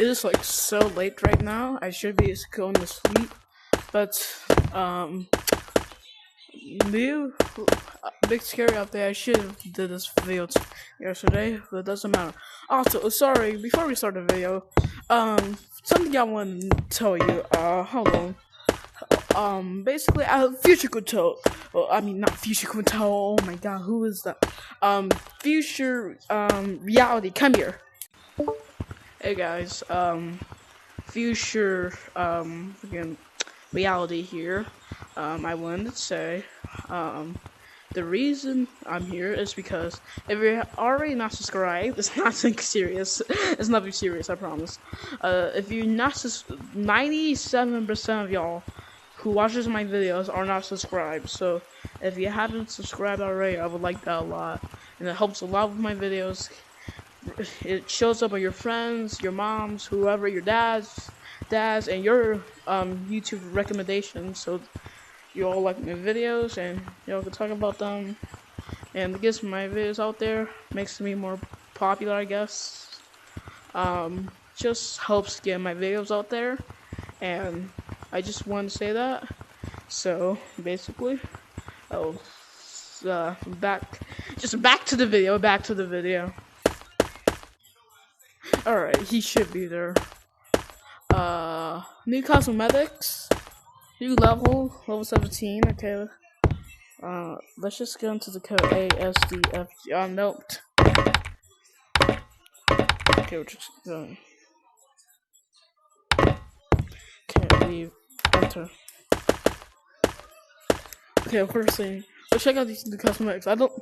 It is like so late right now. I should be going to sleep, but new big scary out there. I should have did this video yesterday, but it doesn't matter. Also, sorry. Before we start the video, something I want to tell you. Hold on. Basically, Future could tell. Well, I mean, not Future could tell. Oh my God, who is that? Future reality. Come here. Hey guys. Future again, reality here. I wanted to say, the reason I'm here is because if you're already not subscribed, it's nothing serious. It's nothing serious, I promise. If you're not 97% of y'all who watches my videos are not subscribed. So if you haven't subscribed already, I would like that a lot, and it helps a lot with my videos. It shows up on your friends, your moms, whoever, your dads, and your YouTube recommendations. So you all like my videos, and y'all can talk about them, and it gets my videos out there, makes me more popular, I guess. Just helps get my videos out there, and I just want to say that. So basically, back to the video. Alright, he should be there. New cosmetics, new level 17. Okay. Let's just get into the code ASDFG. Nope. Okay, we're just going. Okay, leave. Enter. Okay, first thing, let's check out these new cosmetics. I don't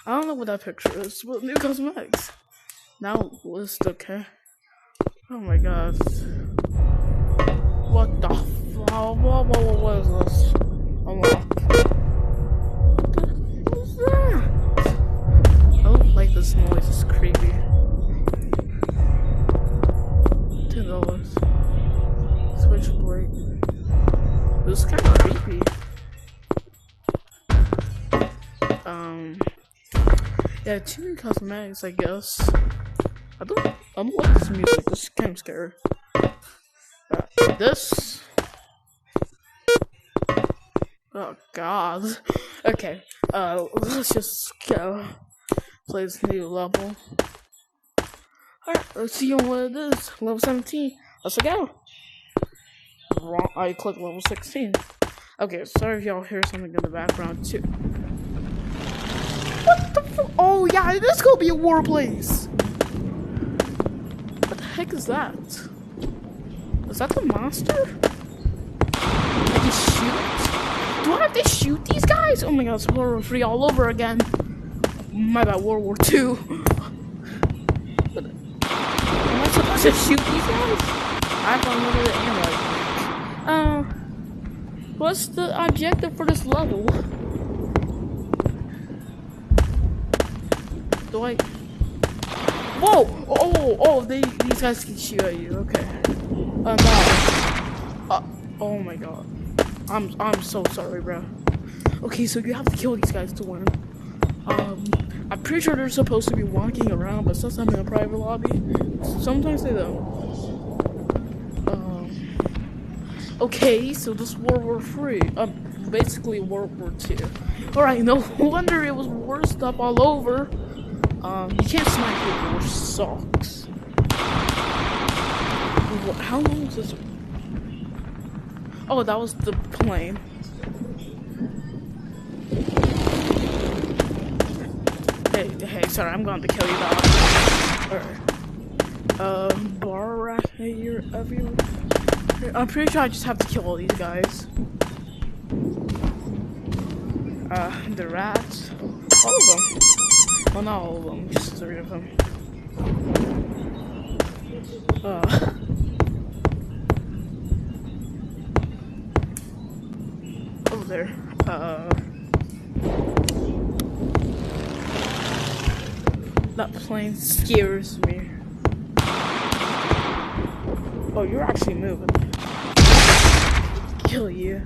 know what that picture is, but new cosmetics. Now list, okay. Oh my God. What the what is this? Unlock. What is that? I don't like this noise, it's creepy. $10. Switchblade. This is kinda creepy. Yeah, two cosmetics, I guess. I don't like this music. This is kind of scary. This. Oh God. Okay. Let's just go play this new level. Alright, let's see what it is. Level 17. Let's go. Wrong. I clicked level 16. Okay. Sorry if y'all hear something in the background too. What the fuck? Oh yeah, this gonna be a war place. What the heck is that? Is that the monster? I can shoot? Do I have to shoot these guys? Oh my God, it's World War 3 all over again. My bad, World War 2. Am I supposed to shoot these guys? I have unlimited ammo. What's the objective for this level? Do I? Whoa! Oh! These guys can shoot at you. Okay. No. Oh my God. I'm so sorry, bro. Okay, so you have to kill these guys to win. I'm pretty sure they're supposed to be walking around, but sometimes in a private lobby. Sometimes they don't. Okay, so this is World War 3. Basically World War 2. Alright, no wonder it was war stuff all over. You can't snipe people, which sucks. How long is this? Oh, that was the plane. Hey, sorry, I'm going to kill you, dog. Alright. Bar rack here, everywhere. I'm pretty sure I just have to kill all these guys. The rats. All of them. Well, not all of them, just 3 of them. Over there. That plane scares me. Oh, you're actually moving. Kill you.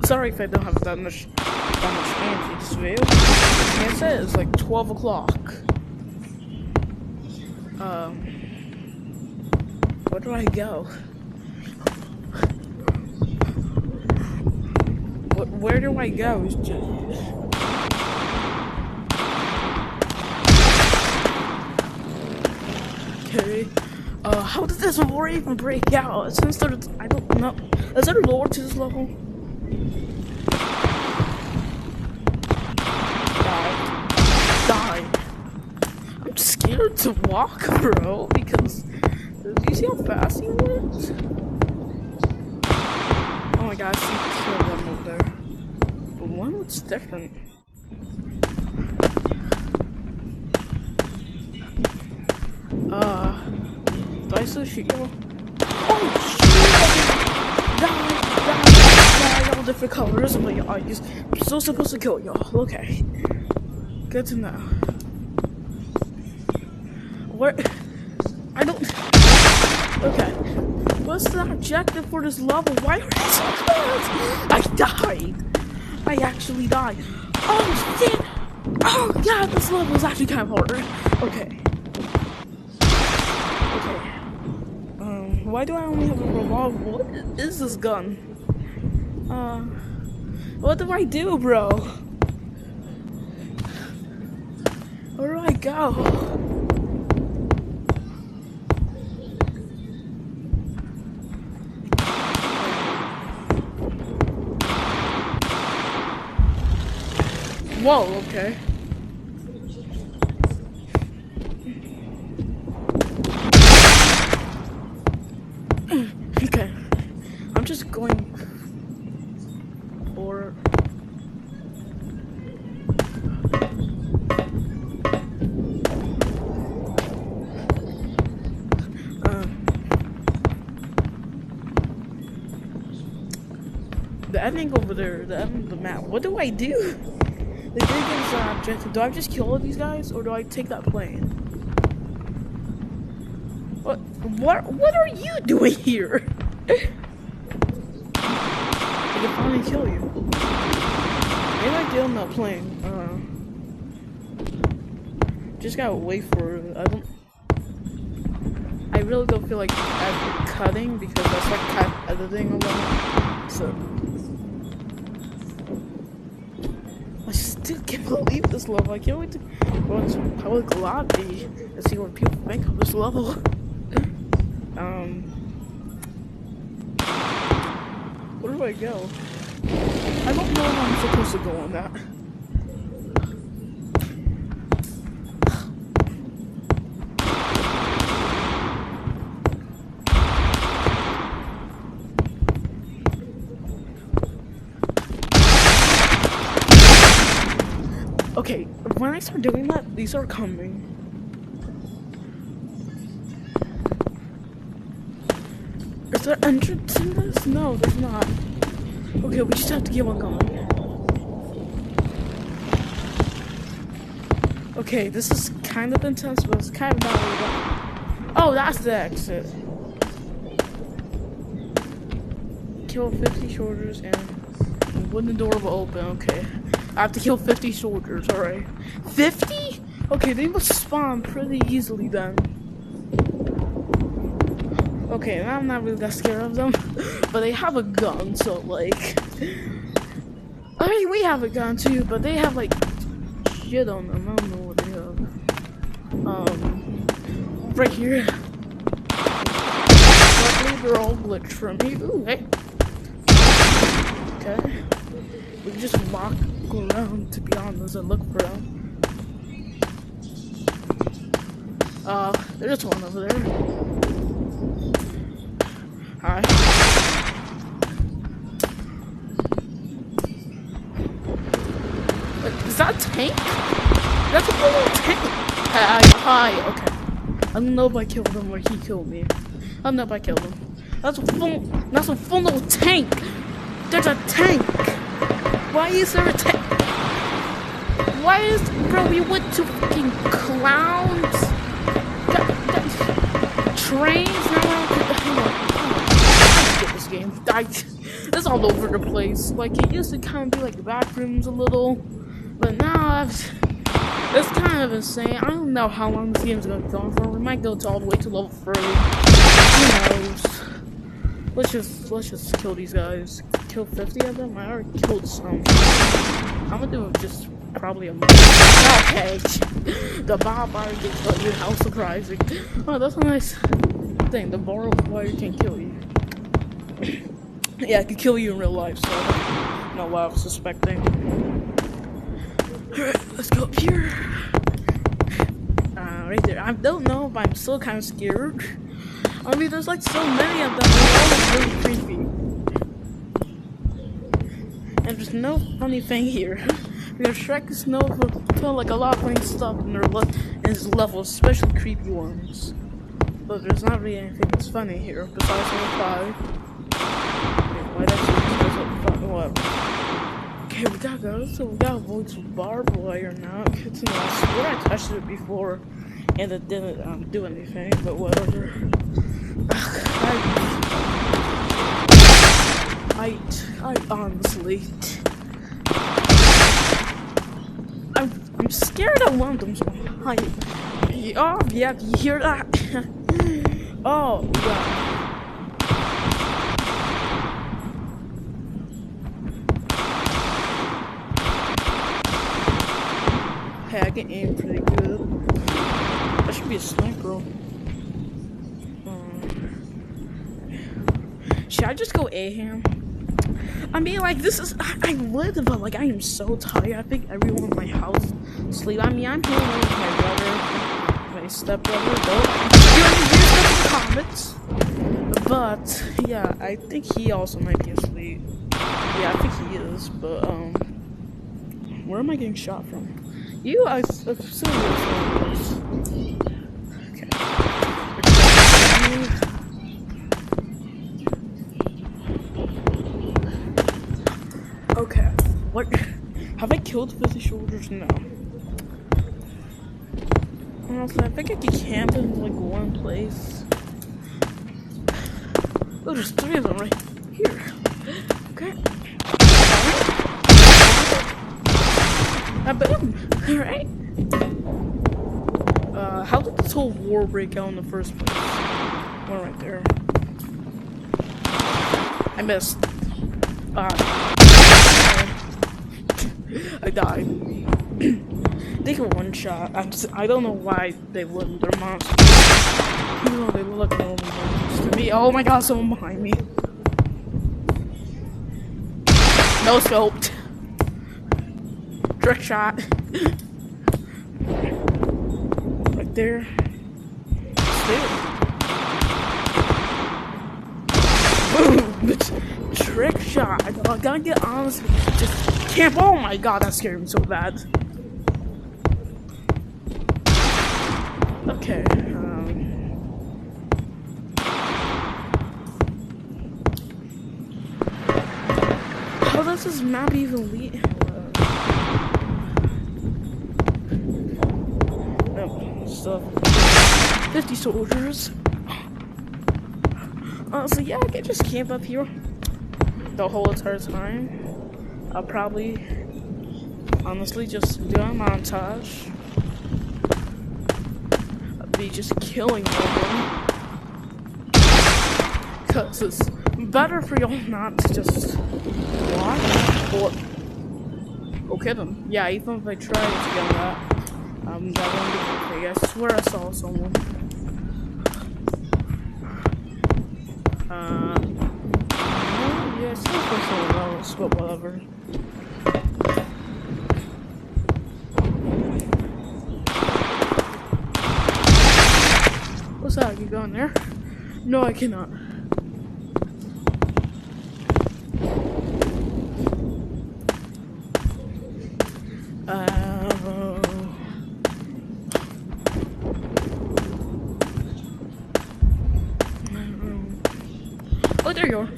Sorry if I don't have that much energy to video. Like I said, it's like 12 o'clock. Where do I go? Where do I go? Okay. How did this war even break out? Since there's, I don't know. Is there lore to this level? Die. I'm scared to walk, bro, because do you see how fast he went? Oh my god, I see kill one over there. But one looks different. Do I still shoot you? Oh shit! Die, all different colors of my eyes. I'm still supposed to kill y'all. Okay. Good to know. Where? I don't. Okay. What's the objective for this level? Why are they so close? I died. I actually died. Oh shit! Oh god, this level is actually kind of harder. Okay. Why do I only have a revolver? What is this gun? What do I do, bro? Where do I go? Whoa, okay. Okay. I'm just going for the ending over there, the end of the map. What do I do? The big game's objective. Do I just kill all these guys, or do I take that plane? What are you doing here? I can finally kill you. Maybe I get on that plane. Just gotta wait for it. I really don't feel like cutting because that's like kind of editing a lot. So I still can't believe this level. I can't wait to go into public lobby and see what people think of this level. Where do I go? I don't know how I'm supposed to go on that. Okay, when I start doing that, these are coming. Is there entrance in this? No, there's not. Okay, we just have to get one going. Okay, this is kind of intense, but it's kind of not really bad. Oh, that's the exit. Kill 50 soldiers and when the door will open, okay. I have to kill 50 soldiers, alright. 50? Okay, they must spawn pretty easily then. Okay, now I'm not really that scared of them, but they have a gun, so like, I mean, we have a gun too, but they have like shit on them. I don't know what they have. Right here. Luckily, they're all glitched from me. Ooh, hey. Okay. We can just walk around, to be honest, and look for them. There's one over there. Hi. Is that a tank? That's a little tank. Hi. Okay. I don't know if I killed him or he killed me. I don't know if I killed him. That's a full little tank. There's a tank. Why is there a tank? Why is, bro? We went to fucking clowns. Trains now. This game. It's all over the place. Like, it used to kind of be like the bathrooms a little, but now It's kind of insane. I don't know how long this game's gonna go on for. We might go to all the way to level 30. Who knows? Let's just kill these guys. Kill 50 of them? I already killed some. I'm gonna do just probably a okay. The Bob already killed you. How surprising. Oh, that's a nice thing. The barbed wire can kill you. Yeah, it can kill you in real life, so I don't know what I was suspecting. Alright, let's go up here. Right there. I don't know, but I'm still kind of scared. I mean, there's like so many of them. They're all really creepy. And there's no funny thing here. Because Shrek is known for like a lot of funny stuff in his levels, especially creepy ones. But there's not really anything that's funny here besides level 5. Why what? Okay, we gotta go. So we gotta avoid some barbed wire now. I swear I touched it before, and it didn't do anything. But whatever. I honestly, I'm scared of one of them. Oh yeah, you hear that? Oh yeah. Hey, I can aim pretty good. That should be a sniper. Should I just go A-ham? I mean, like, this is. I would, but, like, I am so tired. I think everyone in my house sleep. I mean, I'm here with my brother, my stepbrother, you understand in the comments. But, yeah, I think he also might be asleep. Yeah, I think he is, but, where am I getting shot from? You, I assume you're okay. Okay. What? Have I killed 50 soldiers? No. Honestly, I think I could camp in like one place. Oh, there's 3 of them right here. Okay. Boom! Alright. How did this whole war break out in the first place? One right there. I missed. I died. They can one shot. I don't know why they wouldn't. They're monsters. Even though they look normal to me. Oh my god, someone behind me. No scoped. Trick shot. Right there. Boom! Trick shot. I gotta get honest. Just camp. Oh my god, that scared me so bad. Okay. How does this map even lead? Stuff. 50 soldiers. So yeah, I can just camp up here the whole entire time. I'll probably honestly just do a montage. I'll be just killing them. Cause it's better for y'all not to just watch or go kill them. Yeah, even if I try to get that. That won't be okay. I swear I saw someone. Yeah, I saw someone else, but whatever. What's that? Can you go in there? No, I cannot. Oh, there you are.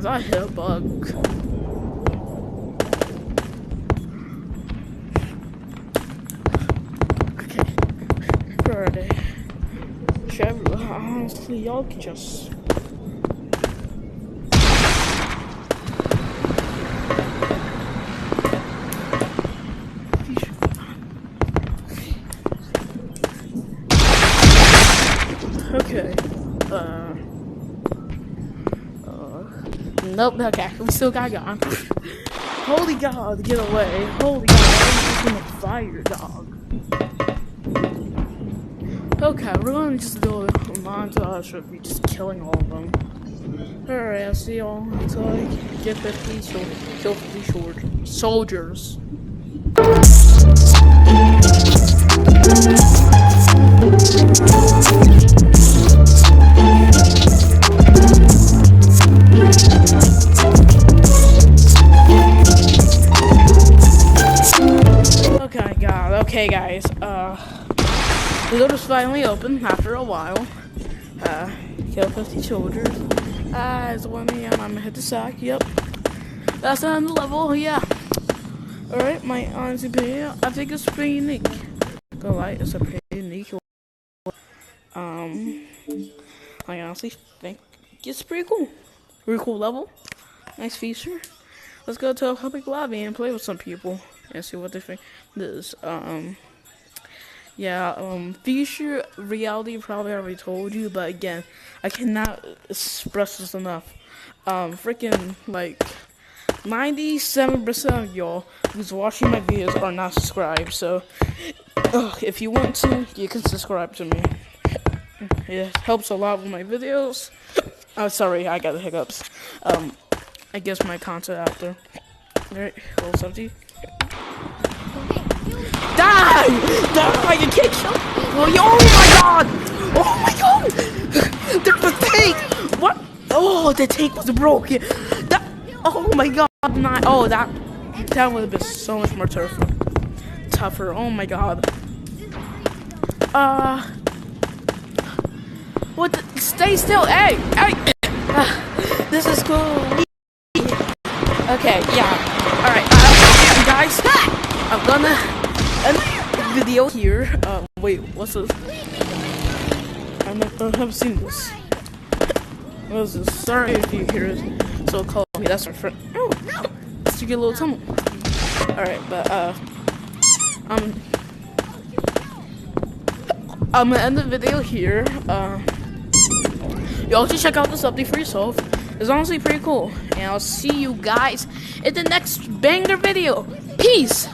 I hit a bug. honestly, y'all can just. Okay. Nope. Okay, we still got gone. Holy God, get away! Holy God, I'm just in the fire, dog. Okay, we're gonna just do a montage of me just killing all of them. Alright, I'll see y'all until I get 50 kill 50 soldiers. Okay, guys, the door was finally open after a while. Kill 50 soldiers. It's one me, and I'm gonna hit the sack. Yep. That's the end of the level, yeah. Alright, my honest opinion, I think it's pretty unique. The light is a pretty unique. I honestly think it's pretty cool. Pretty cool level. Nice feature. Let's go to a public lobby and play with some people and see what they think this. Feature reality probably already told you, but again, I cannot express this enough. Freaking like 97% of y'all who's watching my videos are not subscribed. So, if you want to, you can subscribe to me. It helps a lot with my videos. Sorry, I got the hiccups. I guess my content out there. Alright, roll 70. Die! Die! You can't kill me! Oh my God! Oh my God! There's a tank! What? Oh, the tank was broken. Oh my God! That would have been so much more tougher. Oh my God. What? Stay still! Hey! This is cool. Okay, yeah. Alright, guys, I'm gonna end the video here. Wait, what's this? I haven't seen this. What is this? Sorry if you hear it. So call me. That's my friend. Oh, let's get a little tunnel. Alright, but I'm gonna end the video here. Y'all should check out this update for yourself. It's honestly pretty cool. And I'll see you guys in the next banger video. Peace!